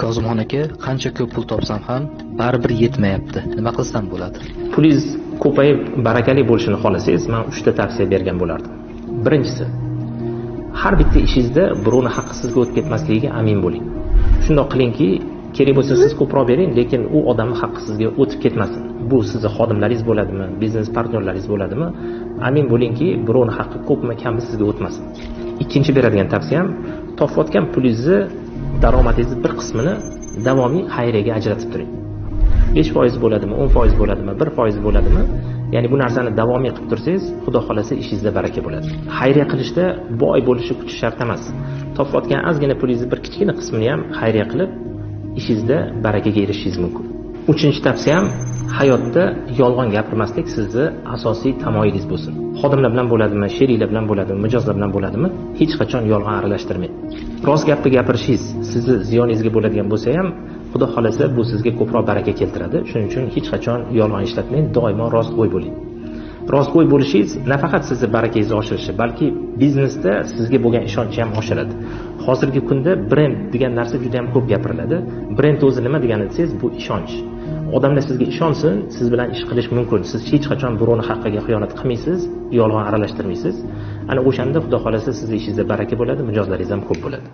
Kozimxon aka, qancha ko'p pul topsam ham baribir yetmayapti. Nima qilsam bo'ladi? Pulingiz ko'payib, barakali bo'lishini xohlasangiz, men 3 ta tavsiya bergan bo'lardim. Birinchisi, har bitta ishingizda birovning haqqi sizga o'tib ketmasligiga amin bo'ling. Shundoq qilingki, kerak bo'lsa siz ko'proq bering, lekin u odamning haqqi sizga o'tib ketmasin. Bu sizning xodimlaringiz bo'ladimi, biznes partnyorlaringiz bo'ladimi? Amin bo'lingki, birovning haqqi ko'pmi, kammi sizga o'tmasin. Ikkinchi beradigan tavsiyam, topayotgan pulingizni, daromadingizning bir qismini davomiy xayriyaga ajratib turing. 5% bo'ladimi, 10% bo'ladimi, 1% bo'ladimi? Ya'ni bu narsani davomiy qilib tursangiz, Xudo xolasa ishingizda baraka bo'ladi. Xayriya qilishda boy bo'lishi kutish shart emas. Topayotgan ozgina pulingizni bir kichkina qismini ham xayriya qilib, ishingizda barakaga erishishingiz mumkin. Uchinchi tavsiyam, hayotda yolg'on gapirmaslik sizni asosiy tamoyilingiz bo'lsin. Xodimlar bilan bo'ladimi, sheriklar bilan bo'ladimi, mijozlar bilan bo'ladimi, hech qachon yolg'on aralashtirmang. Rost gapni gapirishingiz sizni ziyoningizga bo'ladigan bo'lsa ham, Xudo xolasa bu sizga ko'proq baraka keltiradi. Shuning uchun hech qachon yolg'on ishlatmang, doimo rostgo'y bo'ling. Rostgo'y bo'lishingiz nafaqat sizni barakangizni oshirishi, balki biznesda sizga bo'lgan ishonchni ham oshiradi. Hozirgi kunda brend degan narsa juda ham ko'p gapiriladi. Brend o'zi nima degani desangiz, bu ishonch. Odamlar sizga ishonsin, siz bilan ish qilish mumkin. Siz hech qachon birovning haqqiga xiyonat qilmaysiz, yolg'on aralashtirmaysiz. Ana o'shanda Xudo xolasa sizning ishingizda baraka bo'ladi, mijozlaringiz ham ko'p bo'ladi.